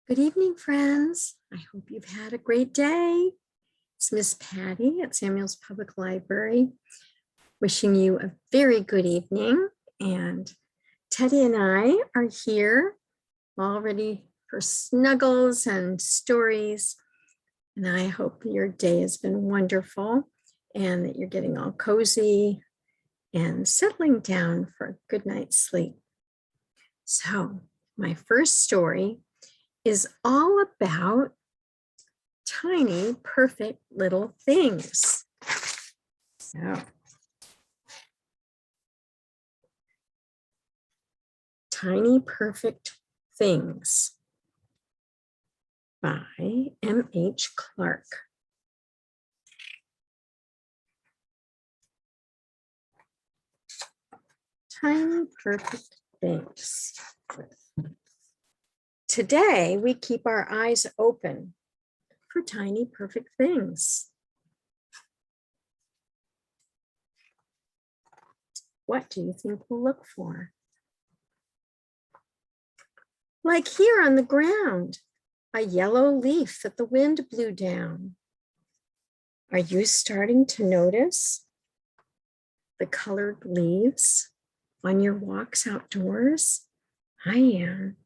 Good evening, friends. I hope you've had a great day. It's Miss Patty at Samuel's Public Library, wishing you a very good evening. And Teddy and I are here all ready for snuggles and stories. And I hope your day has been wonderful and that you're getting all cozy and settling down for a good night's sleep. So my first story is all about tiny, perfect little things. So, Tiny Perfect Things by M.H. Clark. Tiny Perfect Things. Today, we keep our eyes open for tiny, perfect things. What do you think we'll look for? Like here on the ground, a yellow leaf that the wind blew down. Are you starting to notice the colored leaves on your walks outdoors? I am.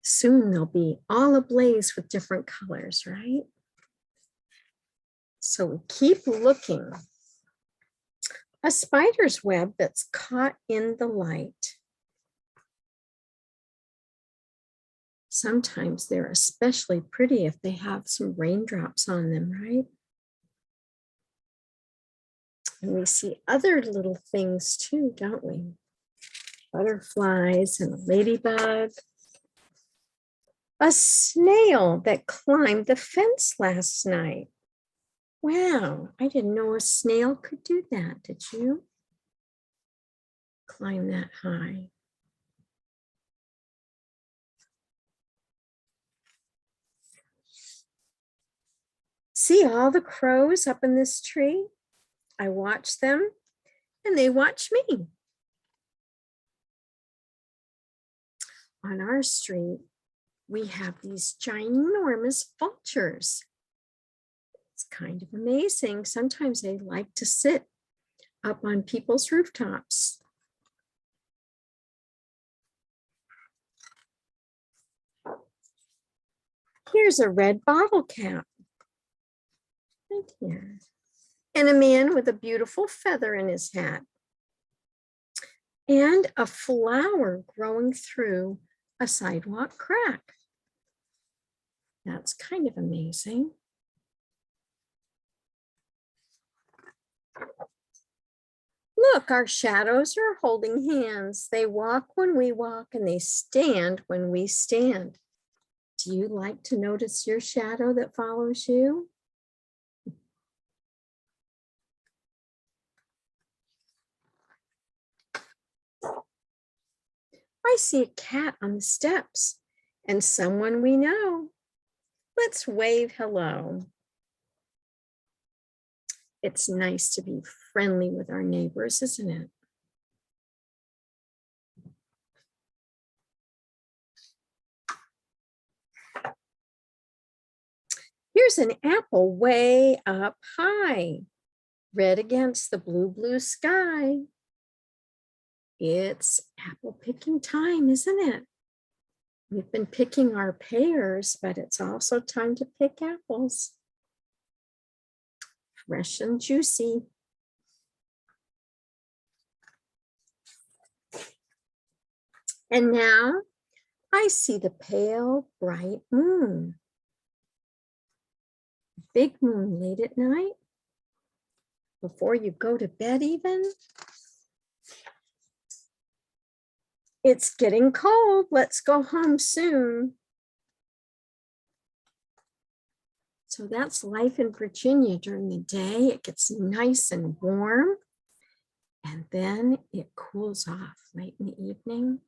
Soon they'll be all ablaze with different colors, right? So we keep looking. A spider's web that's caught in the light. Sometimes they're especially pretty if they have some raindrops on them, right? And we see other little things too, don't we? Butterflies and a ladybug. A snail that climbed the fence last night. Wow, I didn't know a snail could do that, did you? Climb that high. See all the crows up in this tree? I watch them and they watch me. On our street, we have these ginormous vultures. It's kind of amazing. Sometimes they like to sit up on people's rooftops. Here's a red bottle cap. Right here. And a man with a beautiful feather in his hat. And a flower growing through a sidewalk crack. That's kind of amazing. Look, our shadows are holding hands. They walk when we walk and they stand when we stand. Do you like to notice your shadow that follows you? I see a cat on the steps and someone we know. Let's wave hello. It's nice to be friendly with our neighbors, isn't it? Here's an apple way up high, red against the blue, blue sky. It's apple picking time, isn't it? We've been picking our pears, but it's also time to pick apples. Fresh and juicy. And now I see the pale, bright moon. Big moon late at night, before you go to bed even. It's getting cold. Let's go home soon. So that's life in Virginia during the day. It gets nice and warm. And then it cools off late in the evening.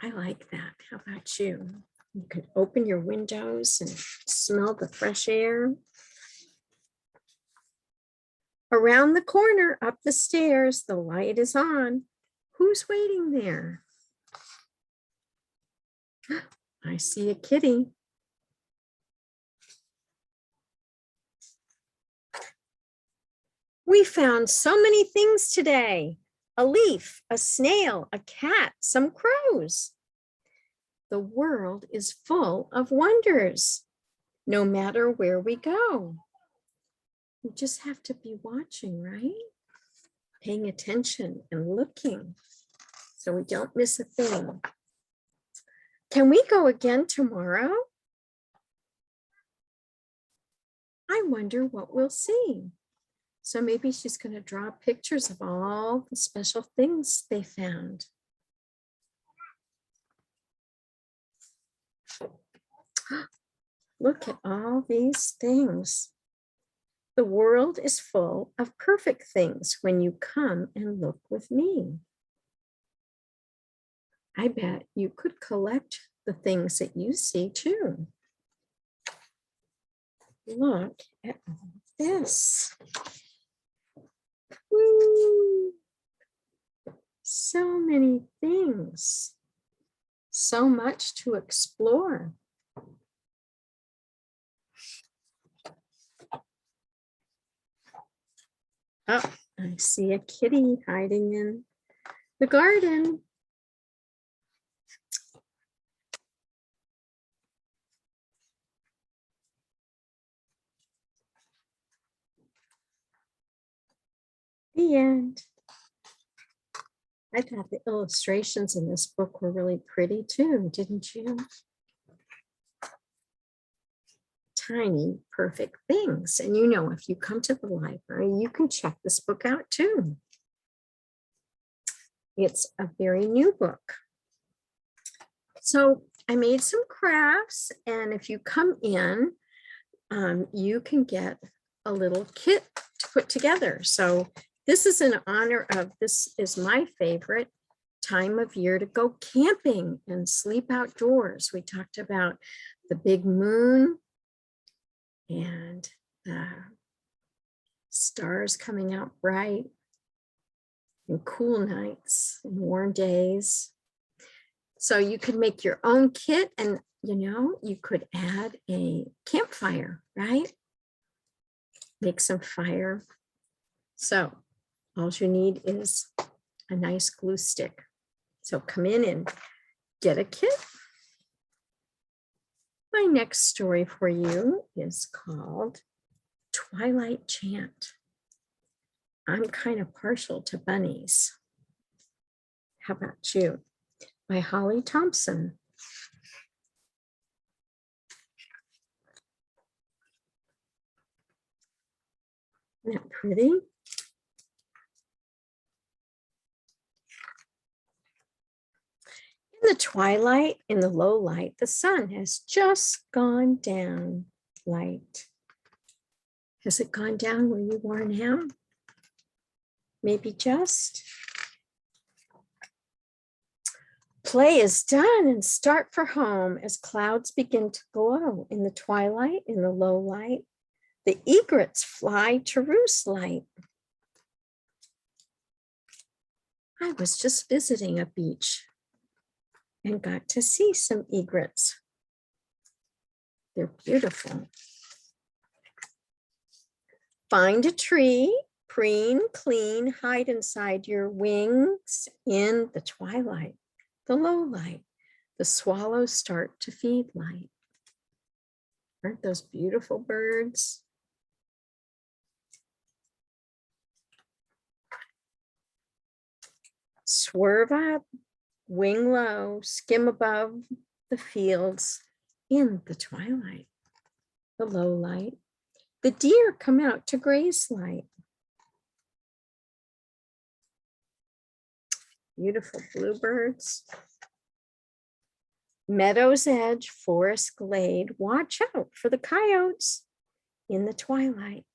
I like that. How about you? You could open your windows and smell the fresh air. Around the corner, up the stairs, the light is on. Who's waiting there? I see a kitty. We found so many things today. A leaf, a snail, a cat, some crows. The world is full of wonders, no matter where we go. We just have to be watching, right? Paying attention and looking so we don't miss a thing. Can we go again tomorrow? I wonder what we'll see. So maybe she's going to draw pictures of all the special things they found. Look at all these things. The world is full of perfect things when you come and look with me. I bet you could collect the things that you see too. Look at all this. Woo. So many things. So much to explore. Oh, I see a kitty hiding in the garden. The end. I thought the illustrations in this book were really pretty too, didn't you? Tiny, perfect things. And you know, if you come to the library, you can check this book out too. It's a very new book. So I made some crafts, and if you come in, you can get a little kit to put together. So this is in honor of, this is my favorite time of year to go camping and sleep outdoors. We talked about the big moon and the stars coming out bright and cool nights and warm days. So you could make your own kit, and you know, you could add a campfire, right? Make some fire. So all you need is a nice glue stick. So come in and get a kit. My next story for you is called Twilight Chant. I'm kind of partial to bunnies. How about you? By Holly Thompson. Isn't that pretty? In the twilight, in the low light, the sun has just gone down light. Has it gone down where you are now? Maybe just. Play is done and start for home as clouds begin to glow. In the twilight, in the low light, the egrets fly to roost light. I was just visiting a beach and got to see some egrets. They're beautiful. Find a tree, preen, clean, hide inside your wings in the twilight, the low light. The swallows start to feed light. Aren't those beautiful birds? Swerve up, wing low, skim above the fields in the twilight, the low light. The deer come out to graze light. Beautiful bluebirds. Meadow's edge, forest glade, watch out for the coyotes in the twilight,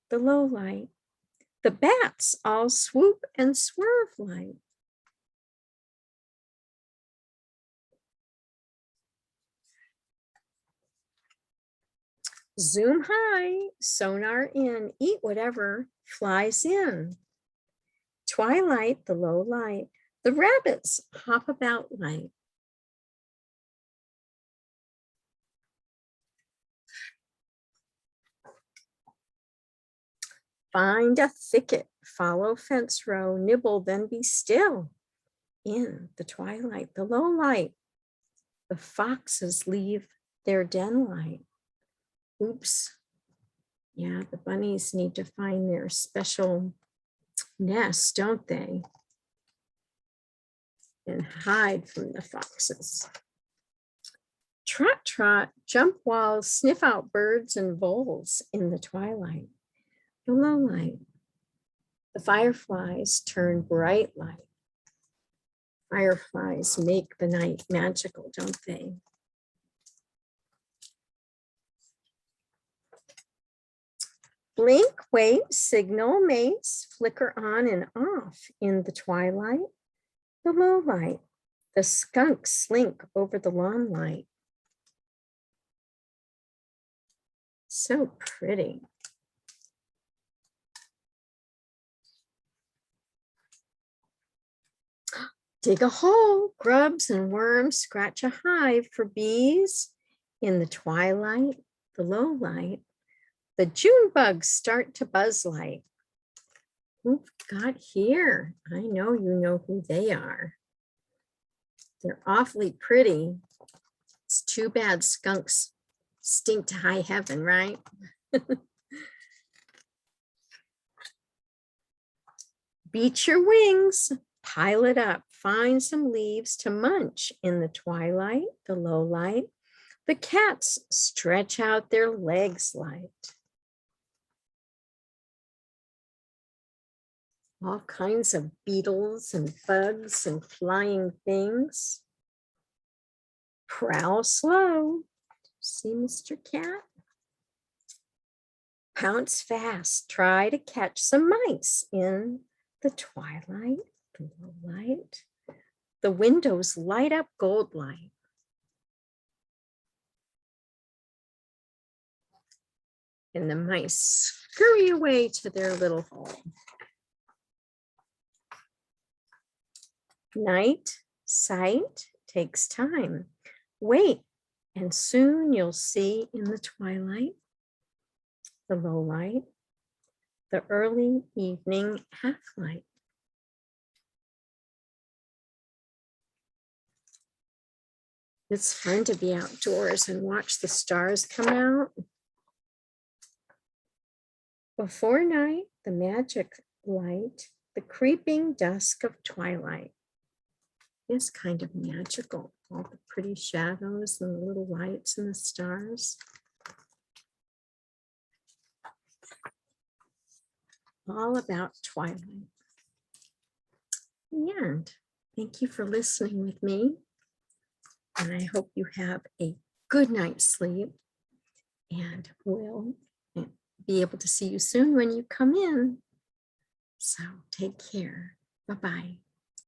the low light. The bats all swoop and swerve light. Zoom high, sonar in, eat whatever flies in. Twilight, the low light. The rabbits hop about light. Find a thicket, follow fence row, nibble, then be still. In the twilight, the low light, the foxes leave their den light. Oops. Yeah, the bunnies need to find their special nest, don't they? And hide from the foxes. Trot, trot, jump walls, sniff out birds and voles in the twilight, the low light. The fireflies turn bright light. Fireflies make the night magical, don't they? Blink, wait, signal, mates, flicker on and off in the twilight, the low light. The skunks slink over the lawn light. So pretty. Dig a hole, grubs and worms scratch a hive for bees. In the twilight, the low light, the June bugs start to buzz light. Who've got here? I know you know who they are. They're awfully pretty. It's too bad skunks stink to high heaven, right? Beat your wings, pile it up, find some leaves to munch in the twilight, the low light. The cats stretch out their legs light. All kinds of beetles and bugs and flying things. Prowl slow. See, Mr. Cat? Pounce fast. Try to catch some mice in the twilight, the low light. The windows light up gold light. And the mice scurry away to their little hole. Night sight takes time. Wait, and soon you'll see in the twilight, the low light, the early evening half light. It's fun to be outdoors and watch the stars come out. Before night, the magic light, the creeping dusk of twilight. Is kind of magical. All the pretty shadows and the little lights and the stars. All about twilight. And thank you for listening with me. And I hope you have a good night's sleep. And we'll be able to see you soon when you come in. So take care. Bye-bye.